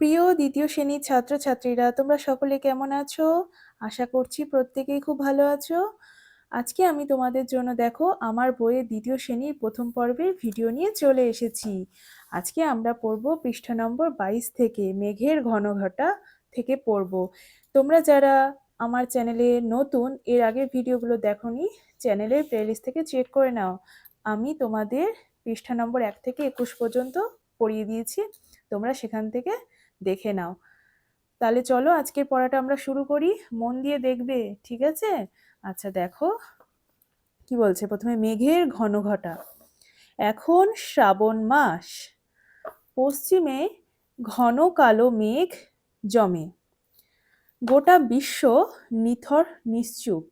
প্রিয় দ্বিতীয় শ্রেণীর ছাত্রছাত্রীরা, তোমরা সকলে কেমন আছো? আশা করছি প্রত্যেকেই খুব ভালো আছো। আজকে আমি তোমাদের জন্য দেখো আমার বইয়ের দ্বিতীয় শ্রেণীর প্রথম পর্বের ভিডিও নিয়ে চলে এসেছি। আজকে আমরা পড়ব পৃষ্ঠা নম্বর 22 থেকে, মেঘের ঘনঘটা থেকে পড়ব। তোমরা যারা আমার চ্যানেলে নতুন, এর আগের ভিডিওগুলো দেখোনি, চ্যানেলের প্লেলিস্ট থেকে চেক করে নাও। আমি তোমাদের পৃষ্ঠা নম্বর 1 থেকে 21 পর্যন্ত পড়িয়ে দিয়েছি, তোমরা সেখান থেকে দেখে নাও। তাহলে চলো আজকের পড়াটা আমরা শুরু করি, মন দিয়ে দেখবে, ঠিক আছে? আচ্ছা দেখো কি বলছে প্রথমে। মেঘের ঘনঘটা। এখন শ্রাবণ মাস, পশ্চিমে ঘন কালো মেঘ জমে, গোটা বিশ্ব নিথর নিশ্চুপ।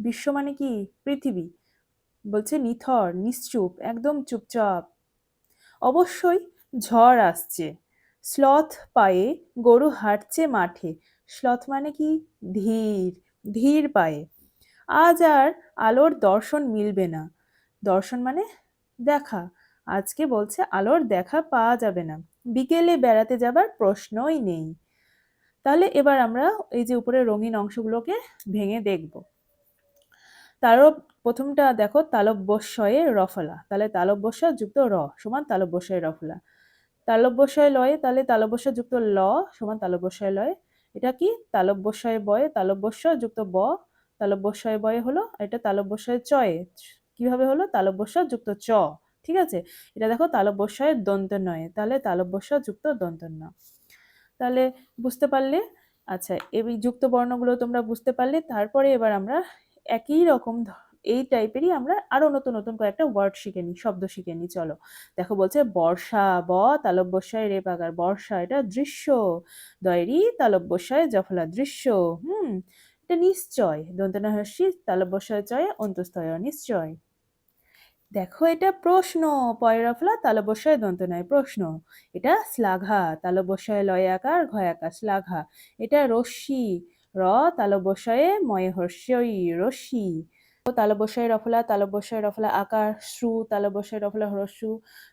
বিশ্ব মানে কি? পৃথিবী। বলছে নিথর নিশ্চুপ, একদম চুপচাপ। অবশ্যই ঝড় আসছে। স্লথ পায়ে গরু হাঁটছে মাঠে। স্লথ মানে কি? ধীর, ধীর পায়ে। আজ আর আলোর দর্শন মিলবে না। দর্শন মানে দেখা। আজকে বলছে আলোর দেখা পাওয়া যাবে না। বিকেলে বেড়াতে যাবার প্রশ্নই নেই। তাহলে এবার আমরা এই যে উপরে রঙিন অংশগুলোকে ভেঙে দেখব। তারও প্রথমটা দেখো, তালব্যস্বয়ে রফলা। তাহলে তালব্যস্ব যুক্ত র সমান তালব্যস্বয়ে রফলা। তালব্যস্বয়ে লয়ে, তাহলে তালব্যস্ব যুক্ত ল সমান তালব্যস্বয়ে লয়। এটা কি? তালব্যস্বয়ে বয়ে, তালব্যস্ব যুক্ত ব, তালব্যস্বয়ে বয়ে হলো। এটা তালব্যস্বয়ে চয়ে কিভাবে হলো? তালব্যস্ব যুক্ত চ। ঠিক আছে? এটা দেখো তালব্যস্বয়ে দন্ত নয়, তাহলে তালব্যস্ব যুক্ত দন্ত ন। তাহলে বুঝতে পারলে? আচ্ছা, এই যুক্ত বর্ণগুলো তোমরা বুঝতে পারলে। তারপরে এবার আমরা একই রকম এই টাইপেরই আমরা আরো নতুন নতুন কয়েকটা ওয়ার্ড শিখে নিই, শব্দ শিখে নিই। চলো দেখো, বলছে বর্ষা, ব তালব্যস্বয়ে রেপ আকার বর্ষা, এটা দৃশ্য। দয়রি তালব্যস্বয়ে জফলা, দৃশ্য। এটা নিশ্চয়, দন্তনা হস্যি তালব্যস্বয়ে চয়ে অন্তস্থয়, নিশ্চয়। দেখো এটা প্রশ্ন, পয়রফলা তালব্যস্বয়ে দন্ত নয়, প্রশ্ন। এটা শ্লাঘা, তালব্যস্বয়ে লয় আকার ঘয় আকার, শ্লাঘা। এটা রশ্মি, র তালব্যস্বয়ে ময়ে হর্ষই, রশ্মি। তালব্যস্বয়ে রফলা, তালব্যস্বয়ে রফলা আকার, শ্রু তালব্যস্বয়ে রফলা হ্রস্যু,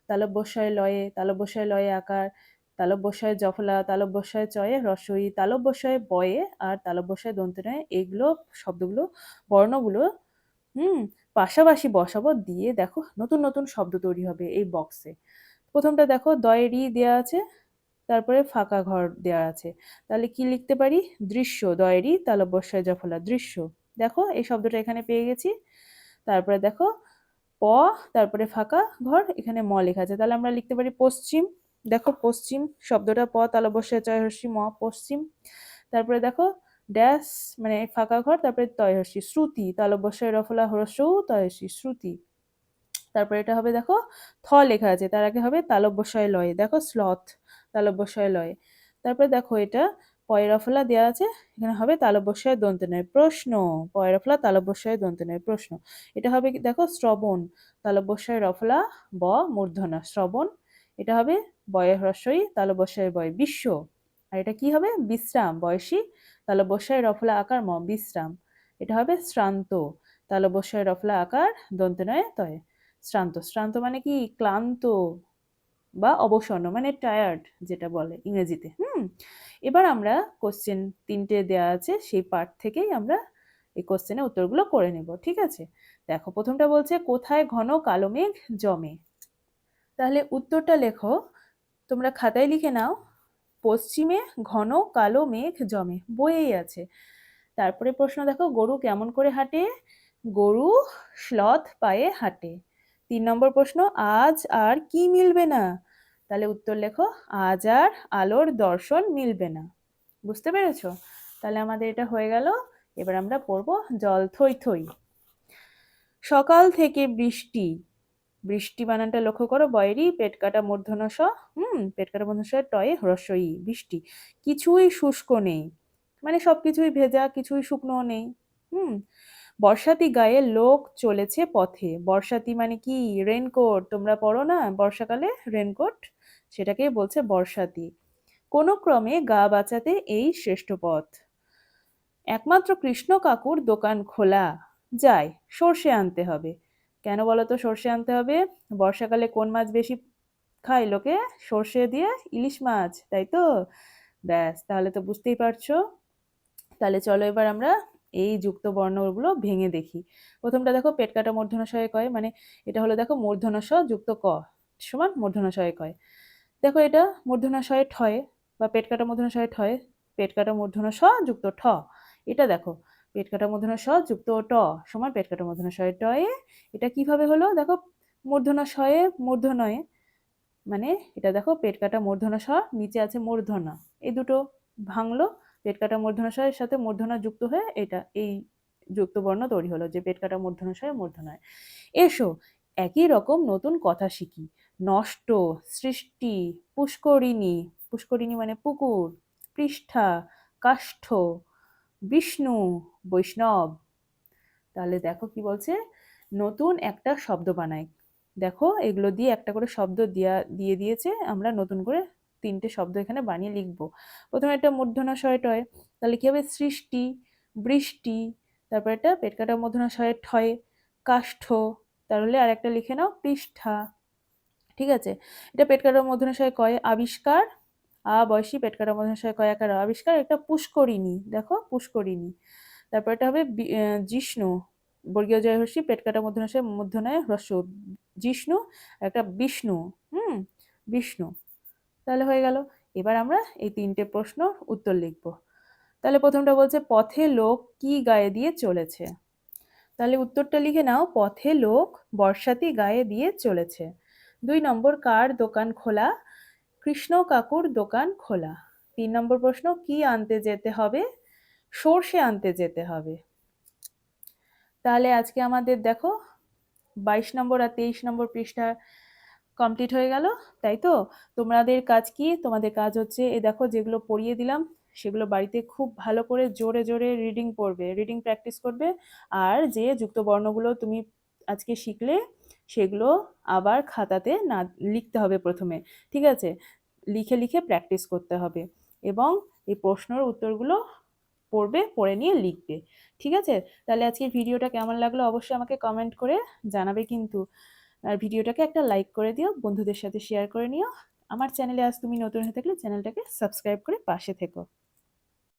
তালব্যস্বয়ে লয়ে, তালব্যস্বয়ে লয়ে আকার, তালব্যস্বয়ে জফলা, তালব্যস্বয়ে চয়ে হ্রস্বই, তালব্যস্বয়ে বয়ে আর তালব্যস্বয়ে দন্ত নয়। এগুলো শব্দগুলো, বর্ণগুলো পাশাপাশি বসাবো, দিয়ে দেখো নতুন নতুন শব্দ তৈরি হবে এই বক্সে। প্রথমটা দেখো, দয়েরি দেয়া আছে, তারপরে ফাঁকা ঘর দেয়া আছে। তাহলে কি লিখতে পারি? দৃশ্য, দয়েরি তালব্যস্বয়ে জফলা, দৃশ্য। দেখো এই শব্দটা এখানে পেয়ে গেছি। তারপরে দেখো প, তারপরে ফাঁকা ঘর, এখানে ম লেখা আছে, তাহলে আমরা লিখতে পারি পশ্চিম। দেখো পশ্চিম শব্দটা প তালব্যস্বয়ে চয় হর্ষি ম, পশ্চিম। তারপরে দেখো ড্যাশ মানে ফাঁকা ঘর, তারপরে তয়হর্ষি, শ্রুতি তালব্যস্বয়ে রফলা হ্রস্বউ তয়হর্ষি, শ্রুতি। তারপরে এটা হবে দেখো থ লেখা আছে, তার আগে হবে তালব্যস্বয়ে লয়ে, দেখো স্লথ, তালব্যস্বয়ে লয়ে। তারপরে দেখো এটা পয়রফলা দেওয়া আছে, এখানে হবে তালব্যস্বয়ে দন্ত নয়, প্রশ্ন। পয়রফলা তালব্যস্বয়ে দন্ত নয়, প্রশ্ন। এটা হবে দেখো শ্রবণ, তালব্যস্বয়ে রফলা ব মূর্ধনা, শ্রবণ। এটা হবে বয়ে হ্রস্বই তালব্যস্বয়ে বয়, বিশ্ব। আর এটা কি হবে? বিশ্রাম, বয়সী তালব্যস্বয়ে রফলা আকার ম, বিশ্রাম। এটা হবে শ্রান্ত, তালব্যস্বয়ে রফলা আকার দন্ত নয় তয়, শ্রান্ত। শ্রান্ত মানে কি? ক্লান্ত বা অবসন্ন, মানে টায়ার্ড যেটা বলে ইংরেজিতে। এবার আমরা কোশ্চেন 3টে দেয়া আছে, সেই পার্ট থেকেই আমরা এই কোশ্চেনের উত্তরগুলো করে নেব, ঠিক আছে? দেখো প্রথমটা বলছে কোথায় ঘন কালো মেঘ জমে। তাহলে উত্তরটা লেখো, তোমরা খাতায় লিখে নাও। পশ্চিমে ঘন কালো মেঘ জমে, বইয়েই আছে। তারপরে প্রশ্ন দেখো, গরু কেমন করে হাঁটে? গরু শ্লথ পায়ে হাঁটে। 3 নম্বর প্রশ্ন, আজ আর কি মিলবে না? তাহলে উত্তর লেখো, আজ আর আলোর দর্শন মিলবে না। বুঝতে পেরেছো? তাহলে আমাদের এটা হয়ে গেল। এবার আমরা পড়বো জল থই থই। সকাল থেকে বৃষ্টি, বৃষ্টি বানানটা লক্ষ্য করো, বয়েরই পেট কাটা মূর্ধন্য স, পেট কাটা মূর্ধন্য স টয়ে হ্রস্বই, বৃষ্টি। কিছুই শুষ্ক নেই, মানে সবকিছুই ভেজা, কিছুই শুকনো নেই। বর্ষাতি গায়ে লোক চলেছে পথে। বর্ষাতি মানে কি? রেনকোট, তোমরা পড়ো না বর্ষাকালে রেনকোট, সেটাকে বলছে বর্ষাতি। কোনো ক্রমে গা বাঁচাতে এই শ্রেষ্ঠ পথ। একমাত্র কৃষ্ণ কাকুর দোকান খোলা, যায় সর্ষে আনতে হবে। কেন বলো তো সর্ষে আনতে হবে? বর্ষাকালে কোন মাছ বেশি খায় লোকে সর্ষে দিয়ে ইলিশ মাছ, তাই তো? ব্যাস, তাহলে তো বুঝতেই পারছো। তাহলে চলো এবার আমরা এই যুক্ত বর্ণগুলো ভেঙে দেখি। প্রথমটা দেখো, পেট কাটা মূর্ধন্য ষ এ কয়, মানে এটা হলো দেখো মূর্ধন্য ষ যুক্ত ক সমান মূর্ধন্য ষ এ কয়। দেখো এটা মূর্ধন্য ষ এ ঠয়ে বা পেট কাটা মূর্ধন্য ষ এ ঠয়ে, পেট কাটা মূর্ধন্য ষ যুক্ত ঠ। এটা দেখো পেট কাটা মূর্ধন্য ষ যুক্ত ট সমান পেট কাটা মূর্ধন্য ষ এ টয়ে। এটা কিভাবে হলো দেখো, মূর্ধন্য ষ এ মূর্ধন্যয়ে, মানে এটা দেখো পেট কাটা মূর্ধন্য ষ, নিচে আছে মূর্ধন্য, এই দুটো ভাঙলো, পেট কাটা মূর্ধন্য ষ এর সাথে মূর্ধন্য যুক্ত হয়ে এটা এই যুক্ত বর্ণ তৈরি হলো, যে পেট কাটা মূর্ধন্য ষ এ মূর্ধন্যয়। এসো একই রকম নতুন কথা শিখি। নষ্ট, সৃষ্টি, পুষ্করিণী, পুষ্করিণী মানে পুকুর, পৃষ্ঠা, কাষ্ঠ, বিষ্ণু, বৈষ্ণব। তাহলে দেখো কি বলছে, নতুন একটা শব্দ বানাই। দেখো এগুলো দিয়ে একটা করে শব্দ দিয়ে দিয়েছে, আমরা নতুন করে 3টে শব্দ এখানে বানিয়ে লিখবো। প্রথমে একটা মূর্ধন্য ষ এ টয়, তাহলে কি হবে সৃষ্টি, বৃষ্টি। তারপর একটা পেট কাটা মূর্ধন্য ষ এ ঠয়ে কাষ্ঠ, তাহলে আর একটা লিখে নাও পৃষ্ঠা। ঠিক আছে, এটা পেট কাটা মূর্ধন্য ষ এ কয় আবিষ্কার, বয়সী পেট কাটা মূর্ধন্য ষ এ কয় আকার আবিষ্কার, একটা পুষ্করিণী, দেখো পুষ্করিণী। তারপর এটা হবে জিষ্ণু, বর্গীয় জয় হর্ষি পেট কাটা মূর্ধন্য ষ এ মূর্ধন্যয় হ্রস্ব জিষ্ণু, একটা বিষ্ণু, বিষ্ণু। তাহলে হয়ে গেল। এবার আমরা এই 3টে প্রশ্ন উত্তর লিখব। তাহলে প্রথমটা বলছে পথে লোক কি গায়ে দিয়ে চলেছে। তাহলে উত্তরটা লিখে নাও, পথে লোক বর্ষাতি গায়ে দিয়ে চলেছে। 2 নম্বর, কার দোকান খোলা, কৃষ্ণ কাকুর দোকান খোলা। 3 নম্বর প্রশ্ন, কি আনতে যেতে হবে, সর্ষে আনতে যেতে হবে। তাহলে আজকে আমাদের দেখো 22 নম্বর আর 23 নম্বর পৃষ্ঠা কমপ্লিট হয়ে গেল, তাই তো? তোমাদের কাজ কি? তোমাদের কাজ হচ্ছে এই দেখো যেগুলো পড়িয়ে দিলাম সেগুলো বাড়িতে খুব ভালো করে জোরে জোরে রিডিং পড়বে, রিডিং প্র্যাকটিস করবে। আর যে যুক্ত বর্ণগুলো তুমি আজকে শিখলে সেগুলো আবার খাতাতে না লিখতে হবে প্রথমে, ঠিক আছে? লিখে লিখে প্র্যাকটিস করতে হবে এবং এই প্রশ্নের উত্তরগুলো পড়বে, পড়ে নিয়ে লিখবে, ঠিক আছে? তাহলে আজকের ভিডিওটা কেমন লাগলো অবশ্যই আমাকে কমেন্ট করে জানাবে কিন্তু। আর ভিডিওটাকে একটা লাইক করে দিও, বন্ধুদের সাথে শেয়ার করে নিও। আমার চ্যানেলে আজ তুমি নতুন হয়ে থাকলে চ্যানেলটাকে সাবস্ক্রাইব করে পাশে থেকো।